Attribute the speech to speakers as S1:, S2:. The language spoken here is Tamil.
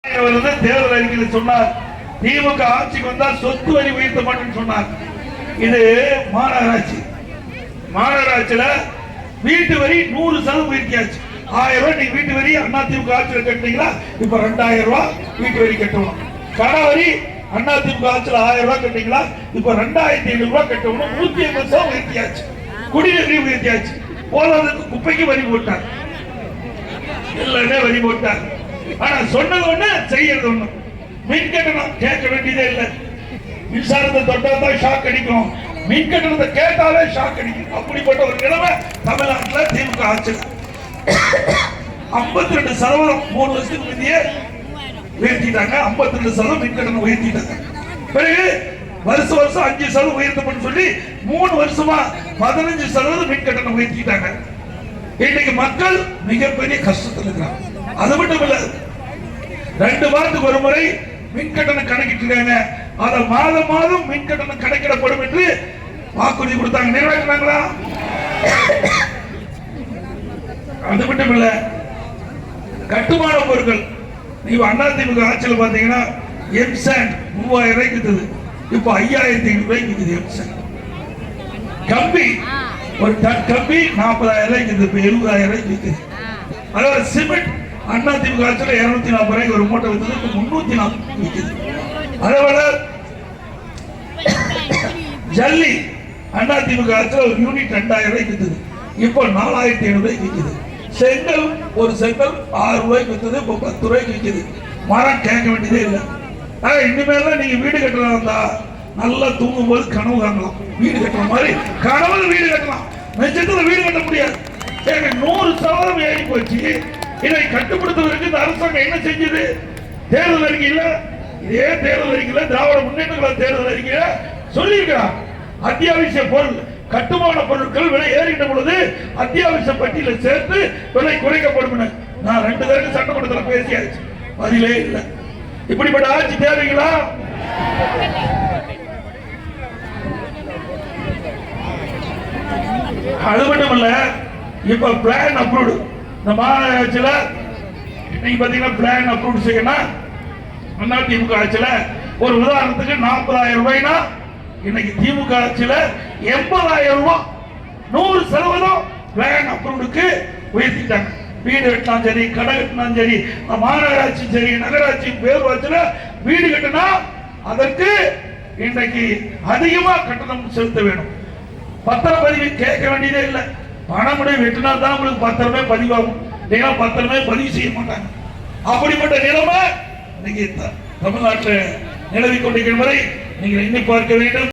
S1: தேர்தல் அறிக்கையில் சொன்னார், திமுக ஆட்சிக்கு வந்தால் சொத்து வரி உயர்த்த மாட்டேன்னு சொன்னார். இது மாநகராட்சி. மாநகராட்சியில வீட்டு வரி 100% உயர்த்தியாச்சு. 1000 ரூபாய் நீங்க வீட்டு வரி அதிமுக ஆட்சியில் கட்டினீங்களா, இப்ப 2000 ரூபாய் வீட்டு வரி கட்டணும். கட வரி அதிமுக ஆட்சியில் 1000 ரூபாய் கட்டினீங்களா, இப்ப 2500 ரூபாய் கட்டணும். 150% உயர்த்தியாச்சு. குடிநீர் உயர்த்தியாச்சு. போதாததுக்கு குப்பைக்கு வரி போட்டார், எல்லாமே வரி போட்டார். ஆனா சொன்னது ஒண்ணு, செய்யறது ஒண்ணு. மின் கட்டணம் கேட்க வேண்டியதே இல்லை. மின்சாரத்தை தொட்டாதான் ஷாக் அடிக்கும், மின் கட்டணத்தை கேட்டாலே ஷாக் அடிக்கும். அப்படிப்பட்ட ஒரு நிலைமை தமிழ்நாட்டில் திமுக ஆட்சி. 52% 3 வருஷத்துக்கு முந்தையே உயர்த்திட்டாங்க. 52% மின் கட்டணம் உயர்த்திட்டாங்க. பிறகு வருஷம் 5% உயர்த்தப்படும் சொல்லி 3 வருஷமா 15% மின் கட்டணம் உயர்த்திட்டாங்க. இன்னைக்கு மக்கள் மிகப்பெரிய கஷ்டத்தில் இருக்கிறாங்க. அது மட்டும் இல்ல, 2 வாரத்துக்கு ஒரு முறை மின் கட்டணம் கணக்கிட்டு அதை மாதம் மின் கட்டணம் கணக்கிடப்படும் என்று வாக்குறுதி கொடுத்தாங்க. நிறைவேற்றினாங்களா? அது மட்டும் இல்ல, கட்டுமான பொருட்கள் நீங்க அதிமுக ஆட்சியில் பாத்தீங்கன்னா எம்சாண்ட் 3000 ரூபாய்க்கு வித்தது, இப்ப 5500 ரூபாய்க்கு விக்குது. எம்சாண்ட் கம்பி, ஒரு டன் கம்பி 40,000 ரூபாய்க்கு விக்குது, இப்ப 70,000 ரூபாய்க்கு விக்குது. அதாவது சிமெண்ட் அதிமுக ஆட்சியில் 240 ரூபாய்க்கு ஒரு மூட்டை வித்தது, இப்ப 340 விக்குது. அதேபோல ஜல்லி அதிமுக ஆட்சியில் ஒரு யூனிட் 2000 ரூபாய்க்கு வித்தது, இப்போ 4700 ரூபாய்க்கு விக்குது. செங்கல் ஒரு செங்கல் 6 ரூபாய்க்கு வித்தது, இப்போ 10 ரூபாய்க்கு விக்குது. மரம் கேட்க வேண்டியதே இல்லை. இனிமேல் நீங்க வீடு கட்டலாம் வந்தா நல்லா தூங்கும் போது கனவு காணலாம். வீடு கட்டுற மாதிரி கனவுல வீடு கட்டலாம், நிஜத்துல வீடு கட்ட முடியாது. 100% ஏறி போச்சு. இதை கட்டுப்படுத்துவதற்கு இந்த அரசாங்கம் என்ன செஞ்சது? தேர்தல் அறிக்கையில, இதே தேர்தல் அறிக்கையில திராவிட முன்னேற்ற கழக தேர்தல் அறிக்கையில சொல்லியிருக்கிறார், அத்தியாவசிய பொருள் கட்டுமான பொருட்கள் விலை ஏறிட்ட பொழுது அத்தியாவசிய பட்டியலில் சேர்த்து விலை குறைக்கப்படும். நான் 2 தடவை சட்டமன்றத்தில் பேசியாச்சு, பதிலே இல்லை. இப்படிப்பட்ட ஆட்சி தேவைங்களா? அது மட்டும் இல்ல, இப்ப பிளான் அப்ரூவ்டு இந்த மாநகராட்சியில இன்னைக்கு பாத்தீங்கன்னா பிளான் அப்ரூவ் செய்யணும். அதிமுக ஆட்சியில ஒரு உதாரணத்துக்கு 40,000 ரூபாய்னா இன்னைக்கு திமுக ஆட்சியில 80,000 ரூபாய் 100% பிளான் அப்ரூவ்டுக்கு உயர்த்திட்டாங்க. வீடு கட்டினாலும் சரி, கடை கட்டினாலும் சரி, மாநகராட்சி சரி, நகராட்சி பேரூராட்சியில வீடு கட்டினா அதற்கு இன்றைக்கு அதிகமா கட்டணம் செலுத்த வேணும். பத்திரப்பதிவு கேட்க வேண்டியதே இல்லை. பணமுடைய வெட்டினா தான் உங்களுக்கு பத்திரமே பதிவாகும், இல்லைன்னா பத்திரமே பதிவு செய்ய மாட்டாங்க. அப்படிப்பட்ட நிலைமை இன்னைக்கு தமிழ்நாட்டில் நிலவி கொண்டிருக்கிற வரை நீங்கள் எண்ணி பார்க்க வேண்டும்.